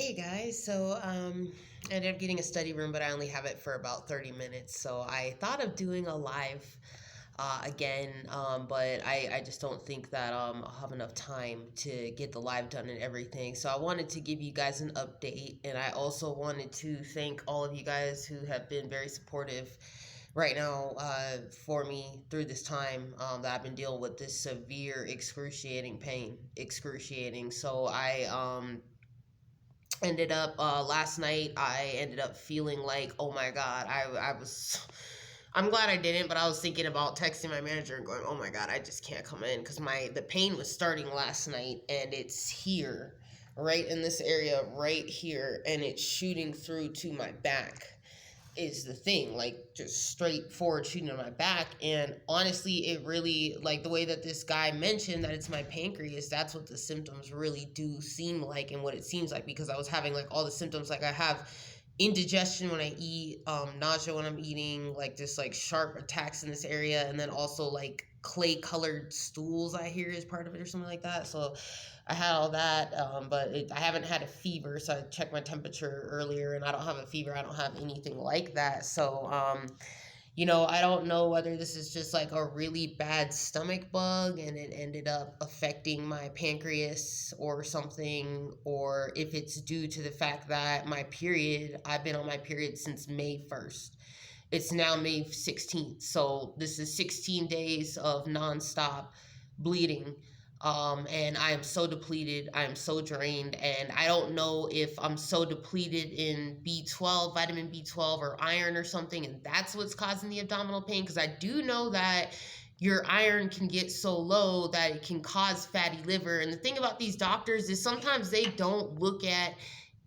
Hey guys, I ended up getting a study room, but I only have it for about 30 minutes. So I thought of doing a live again, but I just don't think that I'll have enough time to get the live done and everything. So I wanted to give you guys an update, and I also wanted to thank all of you guys who have been very supportive right now for me through this time that I've been dealing with this severe, excruciating pain. Excruciating. So I ended up last night I ended up feeling like, oh my god, I was I'm glad I didn't, but I was thinking about texting my manager and going, oh my god, I just can't come in because the pain was starting last night, and it's here, right in this area right here, and it's shooting through to my back is the thing, like just straightforward shooting on my back. And honestly, it really, like the way that this guy mentioned that it's my pancreas, that's what the symptoms really do seem like and what it seems like, because I was having like all the symptoms. Like I have indigestion when I eat, nausea when I'm eating, like just like sharp attacks in this area, and then also like clay colored stools I hear is part of it or something like that. So I had all that, I haven't had a fever. So I checked my temperature earlier, and I don't have a fever. I don't have anything like that. So, I don't know whether this is just like a really bad stomach bug and it ended up affecting my pancreas or something, or if it's due to the fact that I've been on my period since May 1st. It's now May 16th. So this is 16 days of nonstop bleeding. And I am so depleted. I am so drained. And I don't know if I'm so depleted in B12, vitamin B12, or iron or something. And that's what's causing the abdominal pain. Because I do know that your iron can get so low that it can cause fatty liver. And the thing about these doctors is sometimes they don't look at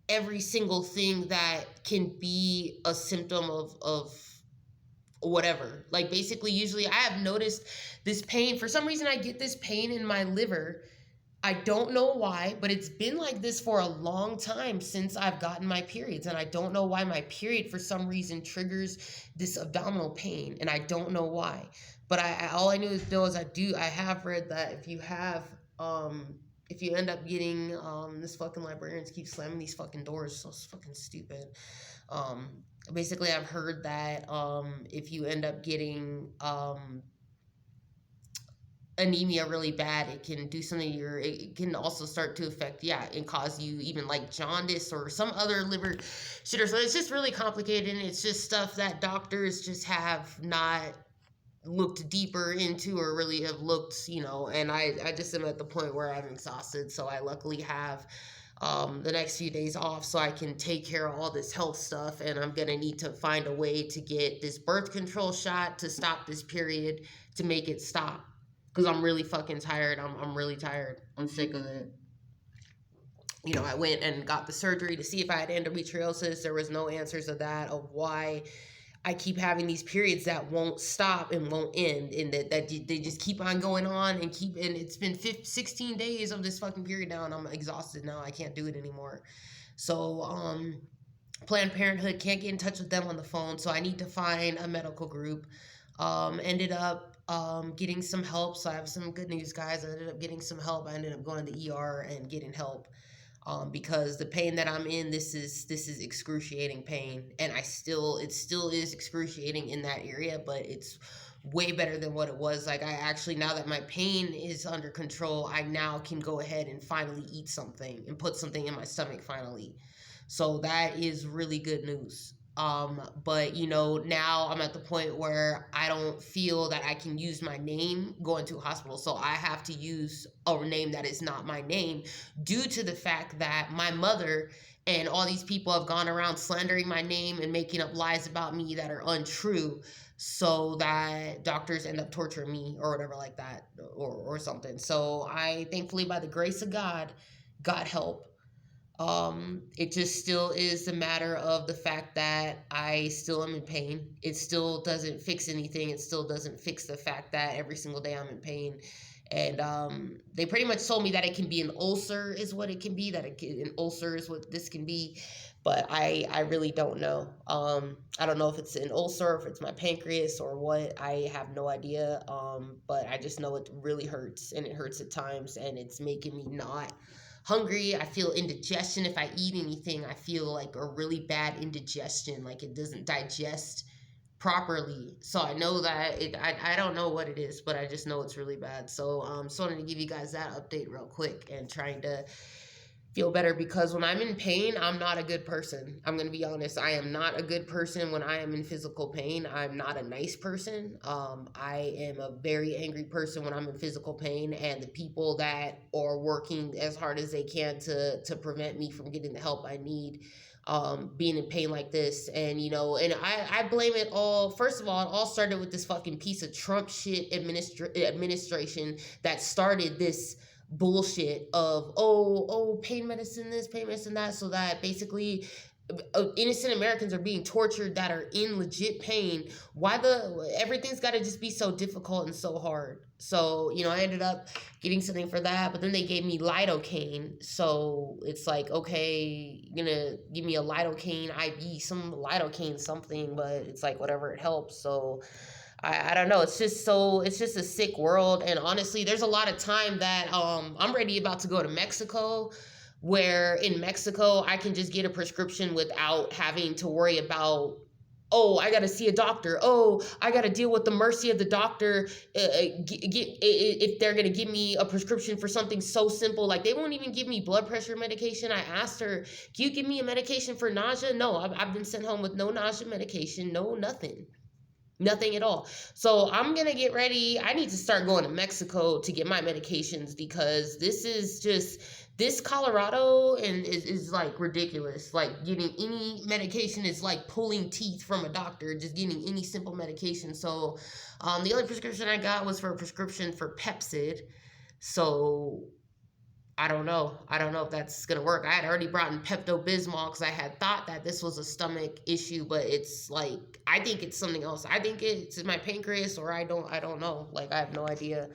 every single thing that can be a symptom of whatever. Like basically, usually I have noticed this pain. For some reason, I get this pain in my liver. I don't know why, but it's been like this for a long time since I've gotten my periods. And I don't know why my period, for some reason, triggers this abdominal pain. And I don't know why. But all I know is I have read that if you end up getting, this fucking librarians keep slamming these fucking doors, so it's fucking stupid. Basically, I've heard that if you end up getting anemia really bad, it can do something to it can also start to affect, yeah, and cause you even like jaundice or some other liver shit. Or so it's just really complicated, and it's just stuff that doctors just have not looked deeper into or really have looked, and I just am at the point where I'm exhausted. So I luckily have the next few days off so I can take care of all this health stuff, and I'm gonna need to find a way to get this birth control shot to stop this period, to make it stop, because I'm really fucking tired. I'm really tired. I'm sick of it. I went and got the surgery to see if I had endometriosis. There was no answers of that, of why I keep having these periods that won't stop and won't end, and that they just keep on going on and it's been 16 days of this fucking period now, and I'm exhausted now. I can't do it anymore. So, Planned Parenthood can't get in touch with them on the phone, so I need to find a medical group. Ended up getting some help. So I have some good news, guys. I ended up getting some help. I ended up going to the ER and getting help, because the pain that I'm in, this is excruciating pain, and it still is excruciating in that area, but it's way better than what it was. Like, I actually, now that my pain is under control, I now can go ahead and finally eat something and put something in my stomach finally. So that is really good news. But now I'm at the point where I don't feel that I can use my name going to a hospital. So I have to use a name that is not my name, due to the fact that my mother and all these people have gone around slandering my name and making up lies about me that are untrue, so that doctors end up torturing me or whatever like that, or something. So I, thankfully, by the grace of God, got help. It just still is a matter of the fact that I still am in pain. It still doesn't fix anything. It still doesn't fix the fact that every single day I'm in pain. And they pretty much told me that it can be an ulcer is what it can be, that an ulcer is what this can be. But I really don't know. I don't know if it's an ulcer, if it's my pancreas or what. I have no idea. But I just know it really hurts, and it hurts at times, and it's making me not hungry. I feel indigestion. If I eat anything, I feel like a really bad indigestion, like it doesn't digest properly. So I know that I don't know what it is, but I just know it's really bad. So just wanted to give you guys that update real quick and trying to feel better, because when I'm in pain, I'm not a good person. I'm going to be honest. I am not a good person when I am in physical pain. I'm not a nice person. I am a very angry person when I'm in physical pain, and the people that are working as hard as they can to prevent me from getting the help I need, being in pain like this. And and I blame it all. First of all, it all started with this fucking piece of Trump shit administration that started this bullshit of pain medicine this, pain medicine that, so that basically innocent Americans are being tortured that are in legit pain. Why everything's got to just be so difficult and so hard? So I ended up getting something for that, but then they gave me lidocaine. So it's like, okay, you're gonna give me a lidocaine IV, some lidocaine something, but it's like whatever, it helps. So I don't know. It's just a sick world. And honestly, there's a lot of time that I'm ready about to go to Mexico, where in Mexico I can just get a prescription without having to worry about, oh, I got to see a doctor. Oh, I got to deal with the mercy of the doctor. If they're going to give me a prescription for something so simple, like they won't even give me blood pressure medication. I asked her, can you give me a medication for nausea? No, I've been sent home with no nausea medication, no nothing. Nothing at all. So I'm going to get ready. I need to start going to Mexico to get my medications, because this Colorado and is like ridiculous. Like getting any medication is like pulling teeth from a doctor, just getting any simple medication. So the only prescription I got was for a prescription for Pepcid. So I don't know. I don't know if that's going to work. I had already brought in Pepto-Bismol because I had thought that this was a stomach issue, but it's like, I think it's something else. I think it's in my pancreas, or I don't know. Like, I have no idea.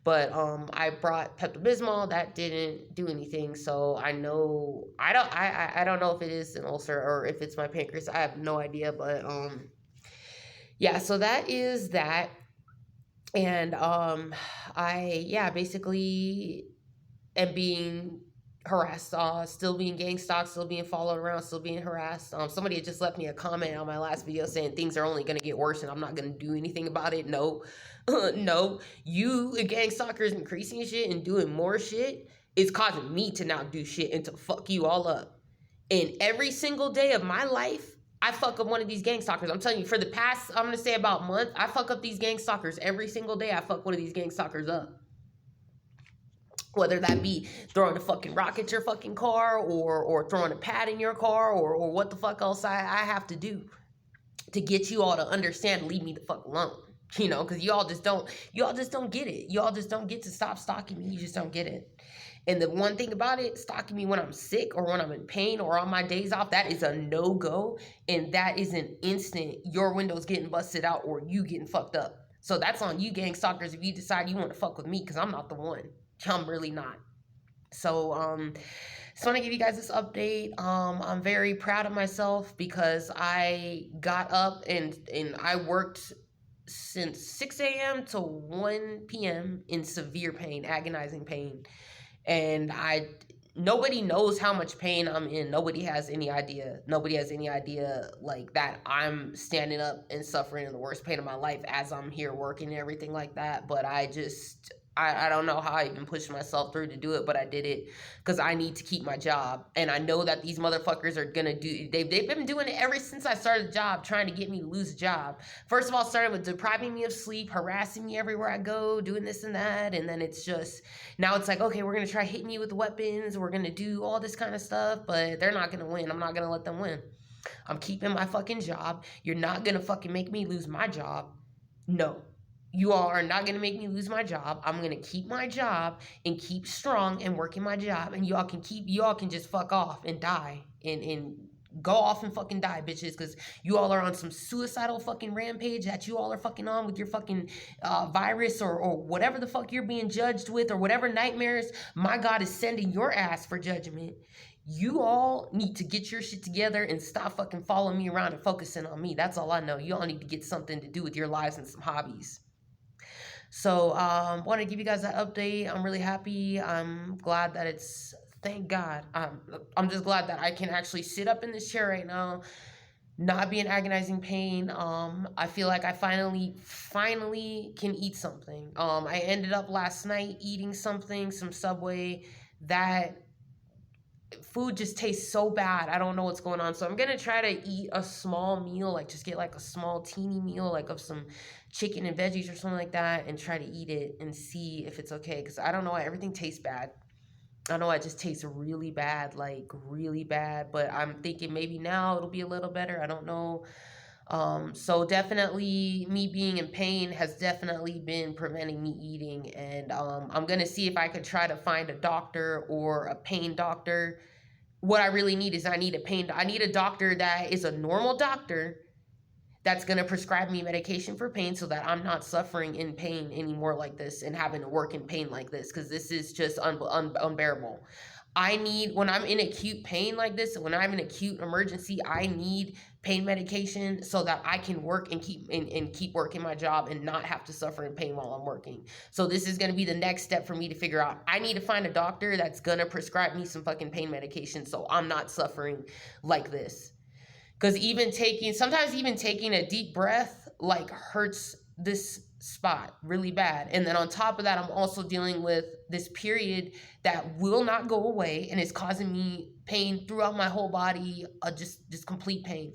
But I brought Pepto-Bismol. That didn't do anything. So I know, I don't know if it is an ulcer or if it's my pancreas. I have no idea. But yeah, so that is that. And basically and being harassed, still being gang stalked, still being followed around, still being harassed. Somebody had just left me a comment on my last video saying things are only going to get worse and I'm not going to do anything about it. No, no, you gang stalkers increasing shit and doing more shit is causing me to now do shit and to fuck you all up. And every single day of my life, I fuck up one of these gang stalkers. I'm telling you, for the past, I'm going to say about a month, I fuck up these gang stalkers. Every single day, I fuck one of these gang stalkers up. Whether that be throwing a fucking rock at your fucking car, or throwing a pad in your car, or what the fuck else I have to do to get you all to understand, leave me the fuck alone. Because y'all just don't get it. Y'all just don't get to stop stalking me. You just don't get it. And the one thing about it, stalking me when I'm sick or when I'm in pain or on my days off, that is a no-go. And that is an instant, your window's getting busted out or you getting fucked up. So that's on you gang stalkers if you decide you want to fuck with me, because I'm not the one. I'm really not. So just want to give you guys this update. I'm very proud of myself because I got up and I worked since 6 a.m. to 1 p.m. in severe pain, agonizing pain. And nobody knows how much pain I'm in. Nobody has any idea. Nobody has any idea like that I'm standing up and suffering in the worst pain of my life as I'm here working and everything like that. But I don't know how I even pushed myself through to do it, but I did it because I need to keep my job. And I know that these motherfuckers are going to do, they've been doing it ever since I started the job, trying to get me to lose a job. First of all, it started with depriving me of sleep, harassing me everywhere I go, doing this and that. And then it's just, now it's like, okay, we're going to try hitting you with weapons. We're going to do all this kind of stuff, but they're not going to win. I'm not going to let them win. I'm keeping my fucking job. You're not going to fucking make me lose my job. No. You all are not going to make me lose my job. I'm going to keep my job and keep strong and working my job. And y'all can just fuck off and die and go off and fucking die, bitches. Because you all are on some suicidal fucking rampage that you all are fucking on with your fucking virus or whatever the fuck you're being judged with, or whatever nightmares my God is sending your ass for judgment. You all need to get your shit together and stop fucking following me around and focusing on me. That's all I know. You all need to get something to do with your lives and some hobbies. So, want to give you guys that update. I'm really happy. I'm glad that it's Thank God. I'm just glad that I can actually sit up in this chair right now, not be in agonizing pain. I feel like I finally can eat something. I ended up last night eating something, some Subway. That food just tastes so bad. I don't know what's going on. So I'm gonna try to eat a small meal, like just get like a small teeny meal, like of some chicken and veggies or something like that, and try to eat it and see if it's okay. Because I don't know why everything tastes bad. I know it just tastes really bad, like really bad. But I'm thinking maybe now it'll be a little better. I don't know. So definitely me being in pain has definitely been preventing me eating. And I'm gonna see if I could try to find a doctor or a pain doctor. What I really need is I need a doctor that is a normal doctor that's going to prescribe me medication for pain so that I'm not suffering in pain anymore like this and having to work in pain like this, because this is just unbearable. I need, when I'm in acute pain like this, when I'm in acute emergency, I need pain medication so that I can work and keep working my job and not have to suffer in pain while I'm working. So this is going to be the next step for me to figure out. I need to find a doctor that's going to prescribe me some fucking pain medication so I'm not suffering like this. Because sometimes even taking a deep breath like hurts this spot really bad. And then on top of that, I'm also dealing with this period that will not go away and is causing me pain throughout my whole body, just complete pain.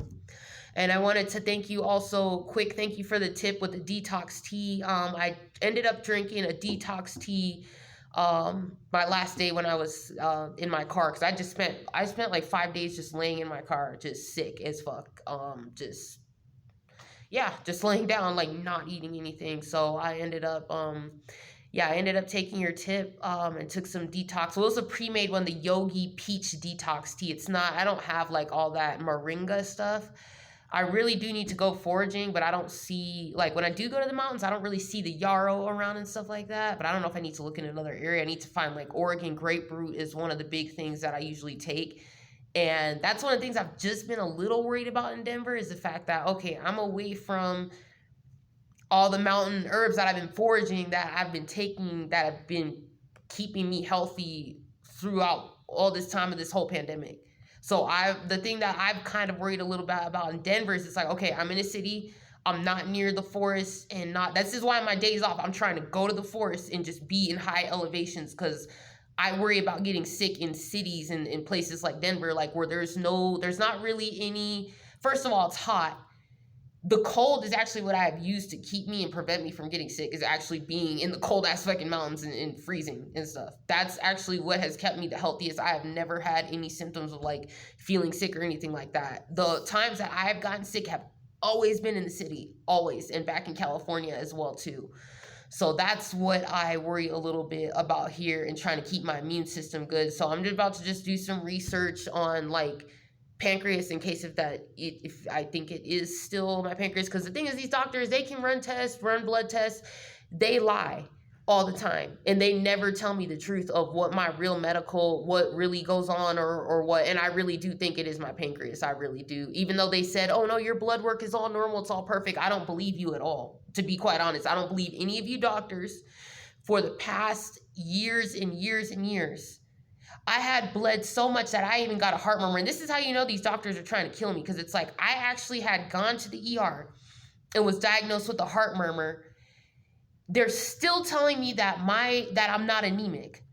And I wanted to thank you also, quick thank you for the tip with the detox tea. I ended up drinking a detox tea my last day when I was in my car, because I spent like 5 days just laying in my car, just sick as fuck. Just laying down, like not eating anything. So I ended up taking your tip and took some detox. Well, it was a pre-made one, the Yogi Peach Detox Tea. It's not, I don't have like all that moringa stuff. I really do need to go foraging, but I don't see, like when I do go to the mountains, I don't really see the yarrow around and stuff like that. But I don't know if I need to look in another area. I need to find, like, Oregon grapefruit is one of the big things that I usually take. And that's one of the things I've just been a little worried about in Denver, is the fact that, okay, I'm away from all the mountain herbs that I've been foraging, that I've been taking, that have been keeping me healthy throughout all this time of this whole pandemic. So the thing that I've kind of worried a little bit about in Denver is, it's like, okay, I'm in a city, I'm not near the forest, and this is why my days off, I'm trying to go to the forest and just be in high elevations, because I worry about getting sick in cities and in places like Denver, like where there's not really any, first of all, it's hot. The cold is actually what I have used to keep me and prevent me from getting sick, is actually being in the cold ass fucking mountains and freezing and stuff. That's actually what has kept me the healthiest. I have never had any symptoms of like feeling sick or anything like that. The times that I have gotten sick have always been in the city, always, and back in California as well too. So that's what I worry a little bit about here, and trying to keep my immune system good. So I'm just about to just do some research on like pancreas, in case if I think it is still my pancreas. Because the thing is, these doctors, they can run blood tests, they lie all the time, and they never tell me the truth of what really goes on, or what. And I really do think it is my pancreas. I really do. Even though they said, oh no, your blood work is all normal, it's all perfect, I don't believe you at all, to be quite honest. I don't believe any of you doctors. For the past years and years and years, I had bled so much that I even got a heart murmur. And this is how you know these doctors are trying to kill me, because it's like, I actually had gone to the ER and was diagnosed with a heart murmur. They're still telling me that I'm not anemic,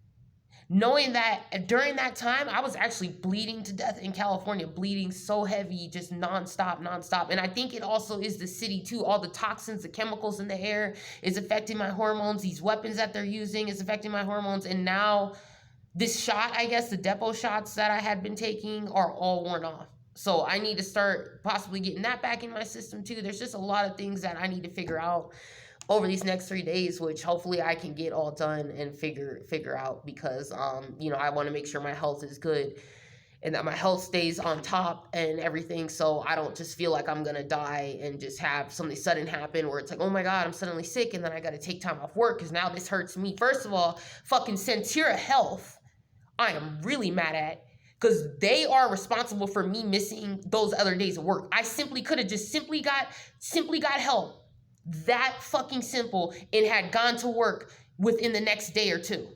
knowing that during that time I was actually bleeding to death in California, bleeding so heavy, just nonstop. And I think it also is the city too. All the toxins, the chemicals in the air is affecting my hormones. These weapons that they're using is affecting my hormones. And now this shot, I guess, the depot shots that I had been taking are all worn off. So I need to start possibly getting that back in my system too. There's just a lot of things that I need to figure out over these next 3 days, which hopefully I can get all done and figure out, because I want to make sure my health is good and that my health stays on top and everything, so I don't just feel like I'm gonna die and just have something sudden happen where it's like, oh my god, I'm suddenly sick and then I gotta take time off work because now this hurts me. First of all, fucking Centura Health, I am really mad at, because they are responsible for me missing those other days of work. I simply could have just simply got help. That fucking simple, and had gone to work within the next day or two.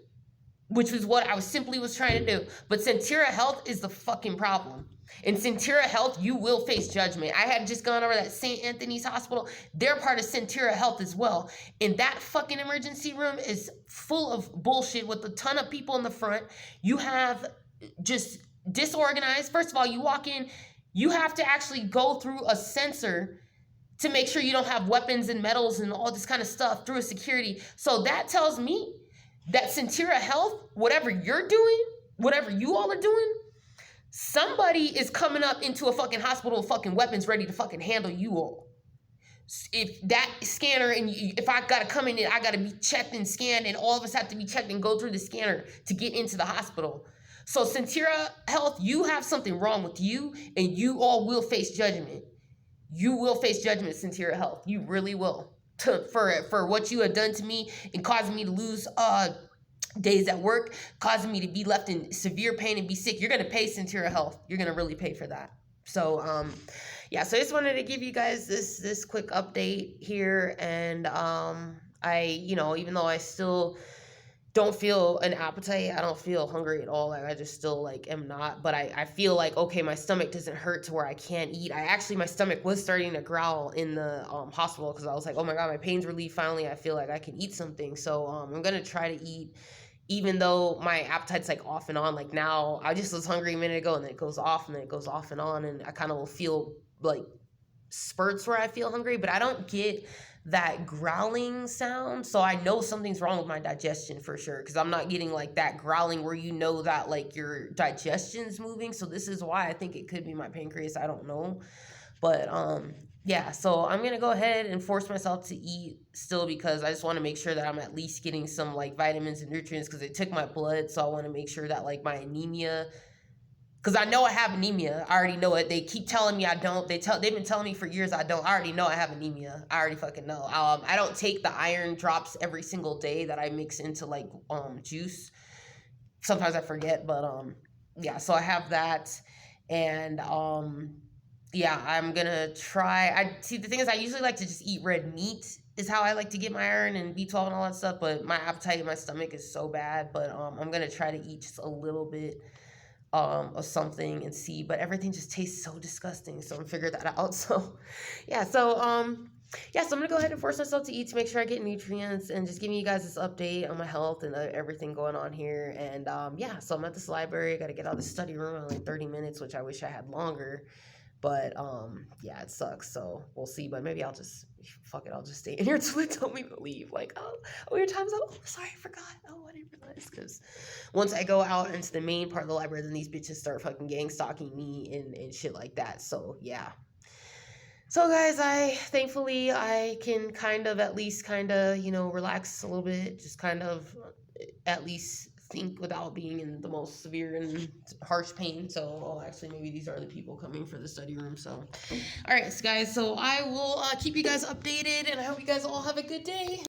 which was what I was trying to do. But Centura Health is the fucking problem. In Centura Health, you will face judgment. I had just gone over that St. Anthony's Hospital. They're part of Centura Health as well. And that fucking emergency room is full of bullshit with a ton of people in the front. You have just disorganized. First of all, you walk in, you have to actually go through a sensor to make sure you don't have weapons and metals and all this kind of stuff through a security. So that tells me that Centura Health, whatever you're doing, whatever you all are doing, somebody is coming up into a fucking hospital with fucking weapons ready to fucking handle you all. If that scanner and if I gotta come in, I gotta be checked and scanned, and all of us have to be checked and go through the scanner to get into the hospital. So Centura Health, you have something wrong with you, and you all will face judgment. You will face judgment, Centura Health. You really will. For what you have done to me and causing me to lose days at work, causing me to be left in severe pain and be sick. You're going to pay Centura Health. You're going to really pay for that. So, yeah, so I just wanted to give you guys this quick update here. And even though I still don't feel an appetite, I don't feel hungry at all. Like, I just still am not, but I feel like, okay, my stomach doesn't hurt to where I can't eat. My stomach was starting to growl in the hospital, because I was like, oh my God, my pain's relieved finally. I feel like I can eat something. So I'm gonna try to eat, even though my appetite's off and on. Like, now I just was hungry a minute ago, and then it goes off, and then it goes off and on, and I kind of will feel spurts where I feel hungry, but I don't get that growling sound, so I know something's wrong with my digestion for sure, because I'm not getting that growling where that your digestion's moving. So this is why I think it could be my pancreas. I don't know, but yeah, so I'm gonna go ahead and force myself to eat still, because I just want to make sure that I'm at least getting some vitamins and nutrients, because they took my blood, so I want to make sure that my anemia, because I know I have anemia. I already know it. They keep telling me I don't. They've been telling me for years I don't. I already know I have anemia. I already fucking know. I don't take the iron drops every single day that I mix into juice. Sometimes I forget, but yeah. So I have that, and yeah, I'm gonna try. The thing is, I usually like to just eat red meat. Is how I like to get my iron and B12 and all that stuff. But my appetite in my stomach is so bad. But I'm gonna try to eat just a little bit of something and see, but everything just tastes so disgusting, so I'm figuring that out. So yeah, so I'm gonna go ahead and force myself to eat to make sure I get nutrients, and just giving you guys this update on my health and everything going on here. And yeah, so I'm at this library. I gotta get out of the study room in 30 minutes, which I wish I had longer, but yeah, it sucks. So we'll see, but maybe I'll just stay in here until they tell me to leave. Your time's up. Oh, sorry, I forgot. Oh, I didn't realize. Because once I go out into the main part of the library, then these bitches start fucking gang stalking me and shit like that. So yeah. So guys, thankfully I can at least relax a little bit, just at least think without being in the most severe and harsh pain. So actually, maybe these are the people coming for the study room. So all right, guys, so I will keep you guys updated, and I hope you guys all have a good day.